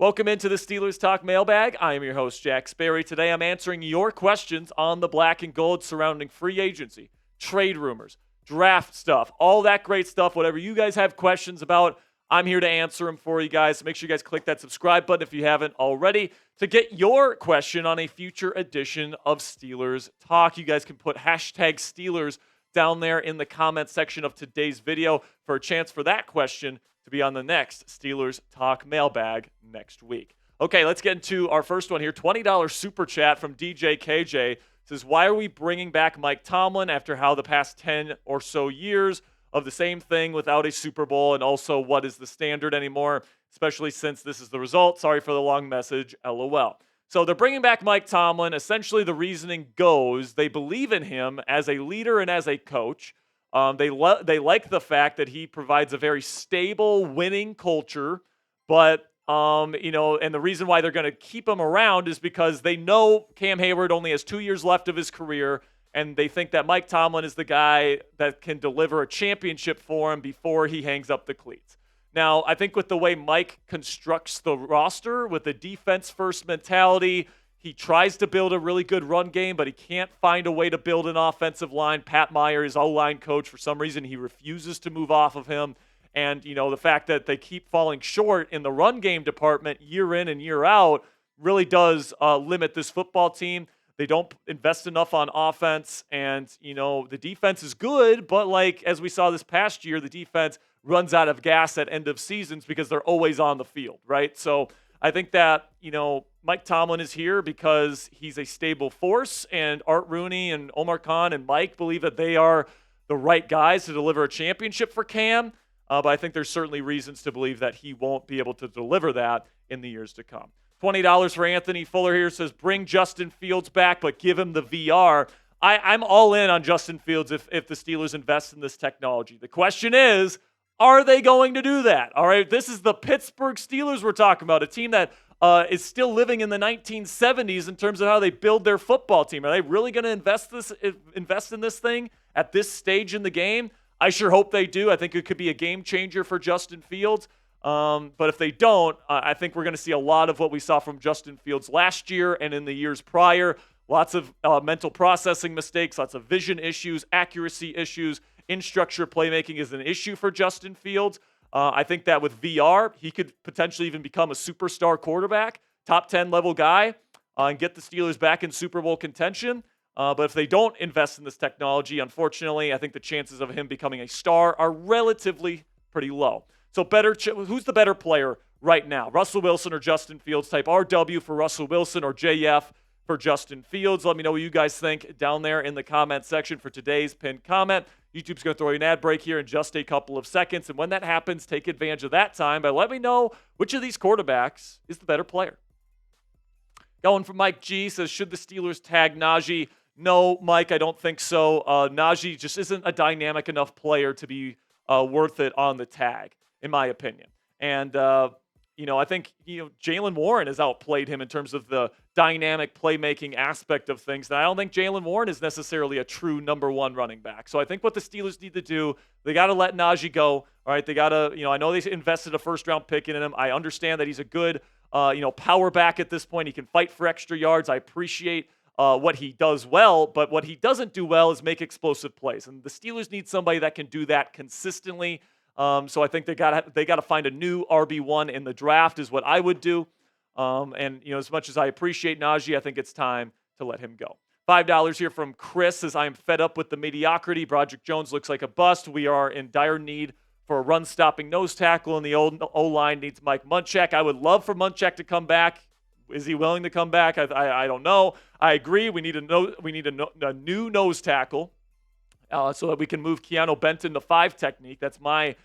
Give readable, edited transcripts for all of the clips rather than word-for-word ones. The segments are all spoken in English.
Welcome into the Steelers Talk mailbag. I am your host, Jack Sperry. Today I'm answering your questions on the black and gold surrounding free agency, trade rumors, draft stuff, all that great stuff. Whatever you guys have questions about, I'm here to answer them for you guys. So make sure you guys click that subscribe button if you haven't already to get your question on a future edition of Steelers Talk. You guys can put hashtag Steelers down there in the comment section of today's video for a chance for that question to be on the next Steelers Talk mailbag next week. Okay, let's get into our first one here. $20 super chat from DJ KJ says, why are we bringing back Mike Tomlin after how the past 10 or so years of the same thing without a Super Bowl, and also what is the standard anymore, especially since this is the result? Sorry for the long message, LOL. So they're bringing back Mike Tomlin. Essentially, the reasoning goes they believe in him as a leader and as a coach. They like the fact that he provides a very stable, winning culture, but and the reason why they're going to keep him around is because they know Cam Hayward only has 2 years left of his career, and they think that Mike Tomlin is the guy that can deliver a championship for him before he hangs up the cleats. Now, I think with the way Mike constructs the roster with a defense-first mentality, he tries to build a really good run game, but he can't find a way to build an offensive line. Pat Meyer, his O-line coach, for some reason, he refuses to move off of him. And, the fact that they keep falling short in the run game department year in and year out really does limit this football team. They don't invest enough on offense, and, the defense is good, but as we saw this past year, the defense runs out of gas at end of seasons because they're always on the field, right? So I think that, Mike Tomlin is here because he's a stable force, and Art Rooney and Omar Khan and Mike believe that they are the right guys to deliver a championship for Cam, but I think there's certainly reasons to believe that he won't be able to deliver that in the years to come. $20 for Anthony Fuller here says, bring Justin Fields back, but give him the VR. I'm all in on Justin Fields if the Steelers invest in this technology. The question is, are they going to do that? All right, this is the Pittsburgh Steelers we're talking about, a team that is still living in the 1970s in terms of how they build their football team. Are they really going to invest in this thing at this stage in the game? I sure hope they do. I think it could be a game changer for Justin Fields. But if they don't, I think we're going to see a lot of what we saw from Justin Fields last year and in the years prior. Lots of mental processing mistakes, lots of vision issues, accuracy issues. In structure playmaking is an issue for Justin Fields. I think that with VR, he could potentially even become a superstar quarterback, top 10 level guy, and get the Steelers back in Super Bowl contention. But if they don't invest in this technology, unfortunately, I think the chances of him becoming a star are relatively pretty low. So who's the better player right now? Russell Wilson or Justin Fields? Type RW for Russell Wilson or JF for Justin Fields. Let me know what you guys think down there in the comment section for today's pinned comment. YouTube's going to throw you an ad break here in just a couple of seconds. And when that happens, take advantage of that time by letting me know which of these quarterbacks is the better player. Going from Mike G says, should the Steelers tag Najee? No, Mike, I don't think so. Najee just isn't a dynamic enough player to be worth it on the tag, in my opinion. And, I think, Jaylen Warren has outplayed him in terms of the dynamic playmaking aspect of things. And I don't think Jaylen Warren is necessarily a true number one running back. So I think what the Steelers need to do, they got to let Najee go. All right, they got to, I know they invested a first-round pick in him. I understand that he's a good, power back at this point. He can fight for extra yards. I appreciate what he does well, but what he doesn't do well is make explosive plays. And the Steelers need somebody that can do that consistently. So I think they got to find a new RB1 in the draft is what I would do. As much as I appreciate Najee, I think it's time to let him go. $5 here from Chris says, I am fed up with the mediocrity. Broderick Jones looks like a bust. We are in dire need for a run-stopping nose tackle, and the O-line needs Mike Munchak. I would love for Munchak to come back. Is he willing to come back? I don't know. I agree. We need a new nose tackle so that we can move Keanu Benton to 5 technique. That's my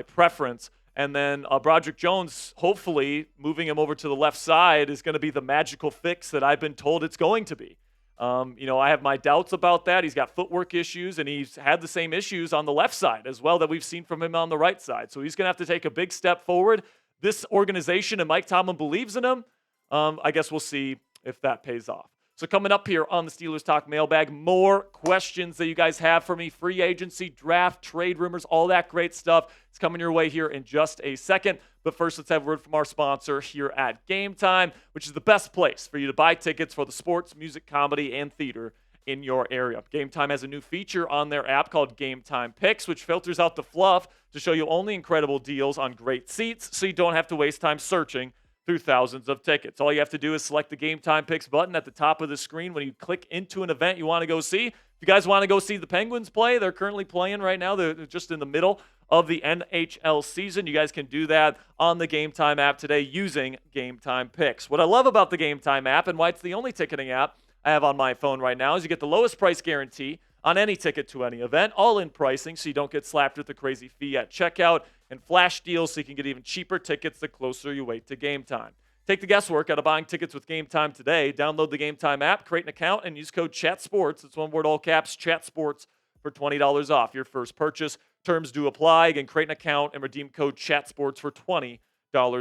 preference. And then Broderick Jones, hopefully, moving him over to the left side is going to be the magical fix that I've been told it's going to be. I have my doubts about that. He's got footwork issues, and he's had the same issues on the left side as well that we've seen from him on the right side. So he's going to have to take a big step forward. This organization and Mike Tomlin believes in him. I guess we'll see if that pays off. So coming up here on the Steelers Talk mailbag, more questions that you guys have for me. Free agency, draft, trade rumors, all that great stuff. It's coming your way here in just a second. But first, let's have a word from our sponsor here at Game Time, which is the best place for you to buy tickets for the sports, music, comedy, and theater in your area. Game Time has a new feature on their app called Game Time Picks, which filters out the fluff to show you only incredible deals on great seats, so you don't have to waste time searching through thousands of tickets. All you have to do is select the Game Time Picks button at the top of the screen when you click into an event you want to go see. If you guys want to go see the Penguins play, they're currently playing right now. They're just in the middle of the NHL season. You guys can do that on the Game Time app today using Game Time Picks. What I love about the Game Time app and why it's the only ticketing app I have on my phone right now is you get the lowest price guarantee on any ticket to any event, all in pricing, so you don't get slapped with the crazy fee at checkout, and flash deals so you can get even cheaper tickets the closer you wait to game time. Take the guesswork out of buying tickets with Game Time today. Download the Game Time app, create an account, and use code CHATSPORTS. It's one word, all caps, CHATSPORTS, for $20 off your first purchase. Terms do apply. Again, create an account and redeem code CHATSPORTS for $20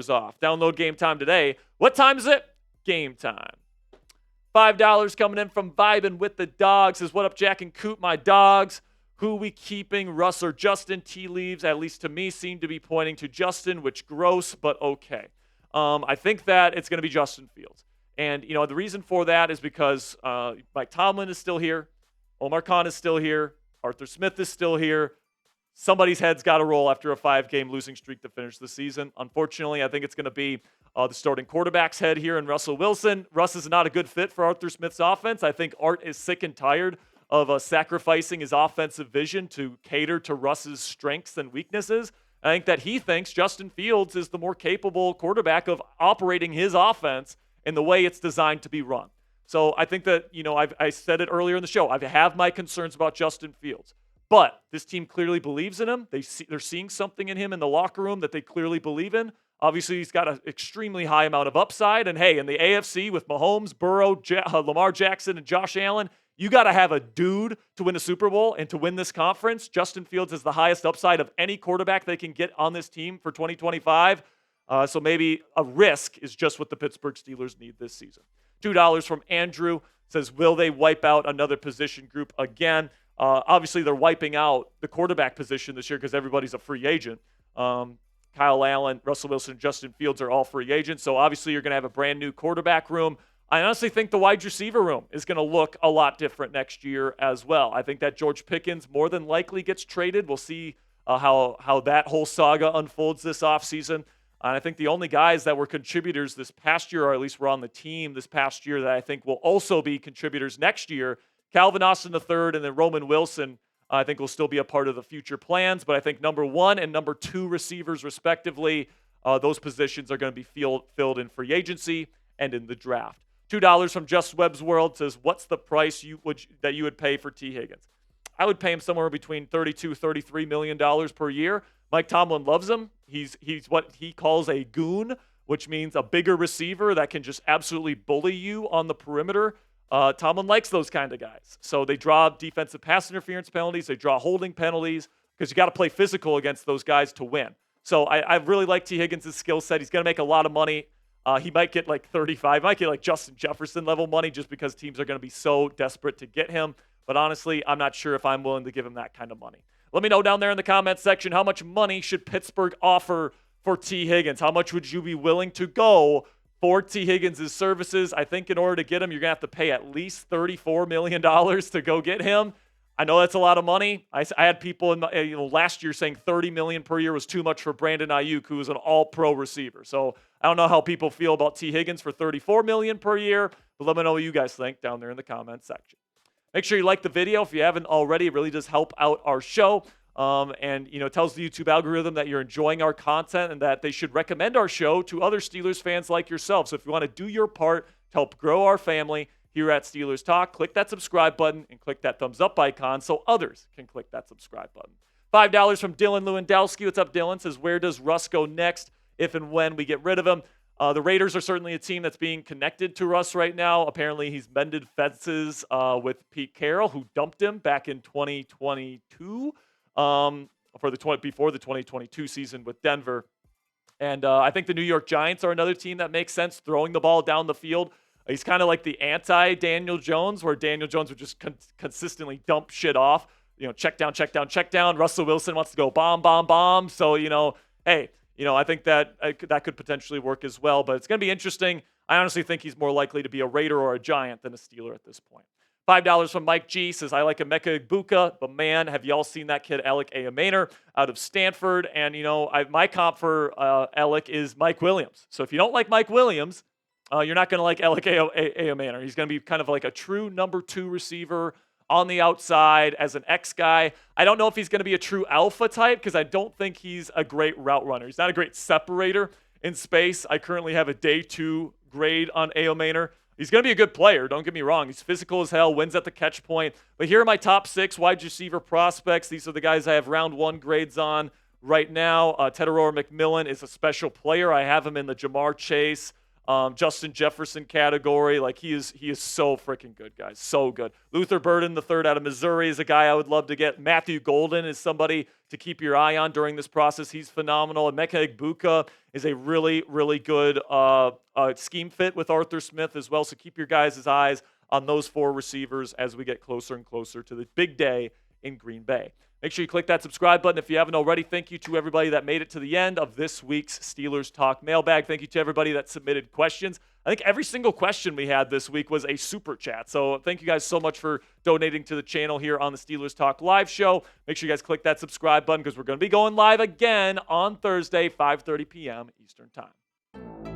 off. Download Game Time today. What time is it? Game time. $5 coming in from Vibin' with the Dogs. Says, what up, Jack and Coop, my dogs? Who we keeping, Russ or Justin? Tea leaves, at least to me, seem to be pointing to Justin, which gross, but okay. I think that it's going to be Justin Fields. And, the reason for that is because Mike Tomlin is still here. Omar Khan is still here. Arthur Smith is still here. Somebody's head's got to roll after a 5-game losing streak to finish the season. Unfortunately, I think it's going to be the starting quarterback's head here in Russell Wilson. Russ is not a good fit for Arthur Smith's offense. I think Art is sick and tired of sacrificing his offensive vision to cater to Russ's strengths and weaknesses. I think that he thinks Justin Fields is the more capable quarterback of operating his offense in the way it's designed to be run. So I think that, I said it earlier in the show, I have my concerns about Justin Fields. But this team clearly believes in him. They're seeing something in him in the locker room that they clearly believe in. Obviously, he's got an extremely high amount of upside. And, hey, in the AFC with Mahomes, Burrow, Lamar Jackson, and Josh Allen, you got to have a dude to win a Super Bowl and to win this conference. Justin Fields has the highest upside of any quarterback they can get on this team for 2025. So maybe a risk is just what the Pittsburgh Steelers need this season. $2 from Andrew says, will they wipe out another position group again? Obviously, they're wiping out the quarterback position this year because everybody's a free agent. Kyle Allen, Russell Wilson, Justin Fields are all free agents. So obviously, you're going to have a brand new quarterback room. I honestly think the wide receiver room is going to look a lot different next year as well. I think that George Pickens more than likely gets traded. We'll see how that whole saga unfolds this offseason. And I think the only guys that were contributors this past year, or at least were on the team this past year, that I think will also be contributors next year, Calvin Austin III and then Roman Wilson, I think will still be a part of the future plans. But I think number 1 and number 2 receivers, respectively, those positions are going to be filled in free agency and in the draft. $2 from Just Webb's World says, what's the price that you would pay for Tee Higgins? I would pay him somewhere between $32, $33 million per year. Mike Tomlin loves him. He's what he calls a goon, which means a bigger receiver that can just absolutely bully you on the perimeter. Tomlin likes those kind of guys. So they draw defensive pass interference penalties. They draw holding penalties because you got to play physical against those guys to win. So I really like Tee Higgins' skill set. He's going to make a lot of money. He might get like 35, might get like Justin Jefferson level money just because teams are going to be so desperate to get him. But honestly, I'm not sure if I'm willing to give him that kind of money. Let me know down there in the comments section, how much money should Pittsburgh offer for Tee Higgins? How much would you be willing to go for Tee Higgins' services? I think in order to get him, you're going to have to pay at least $34 million to go get him. I know that's a lot of money. I had people in last year saying $30 million per year was too much for Brandon Ayuk, who is an all-pro receiver. So I don't know how people feel about Tee Higgins for $34 million per year, but let me know what you guys think down there in the comments section. Make sure you like the video if you haven't already. It really does help out our show. And tells the YouTube algorithm that you're enjoying our content and that they should recommend our show to other Steelers fans like yourself. So if you want to do your part to help grow our family here at Steelers Talk, click that subscribe button and click that thumbs up icon so others can click that subscribe button. $5 from Dylan Lewandowski. What's up, Dylan? Says, where does Russ go next if and when we get rid of him? The Raiders are certainly a team that's being connected to Russ right now. Apparently, he's mended fences with Pete Carroll, who dumped him back in 2022 before the 2022 season with Denver. And I think the New York Giants are another team that makes sense, throwing the ball down the field. He's kind of like the anti-Daniel Jones, where Daniel Jones would just consistently dump shit off. Check down, check down, check down. Russell Wilson wants to go bomb, bomb, bomb. So, hey, I think that that could potentially work as well. But it's going to be interesting. I honestly think he's more likely to be a Raider or a Giant than a Steeler at this point. $5 from Mike G says, I like Emeka Egbuka, but man, have y'all seen that kid, Elic Ayomanor, out of Stanford? And, my comp for Elic is Mike Williams. So if you don't like Mike Williams, you're not going to like Elic Ayomanor. He's going to be kind of like a true number 2 receiver on the outside as an X guy. I don't know if he's going to be a true alpha type because I don't think he's a great route runner. He's not a great separator in space. I currently have a day 2 grade on Ayomanor. He's going to be a good player, don't get me wrong. He's physical as hell, wins at the catch point. But here are my top 6 wide receiver prospects. These are the guys I have round 1 grades on right now. Tedoror McMillan is a special player. I have him in the Jamar Chase, Justin Jefferson category. Like, he is so freaking good, guys. So good. Luther Burden, the third out of Missouri, is a guy I would love to get. Matthew Golden is somebody to keep your eye on during this process. He's phenomenal. And Emeka Egbuka is a really, really good scheme fit with Arthur Smith as well. So keep your guys' eyes on those 4 receivers as we get closer and closer to the big day in Green Bay. Make sure you click that subscribe button if you haven't already. Thank you to everybody that made it to the end of this week's Steelers Talk Mailbag. Thank you to everybody that submitted questions. I think every single question we had this week was a super chat. So thank you guys so much for donating to the channel here on the Steelers Talk Live show. Make sure you guys click that subscribe button because we're going to be going live again on Thursday, 5:30 p.m. Eastern Time.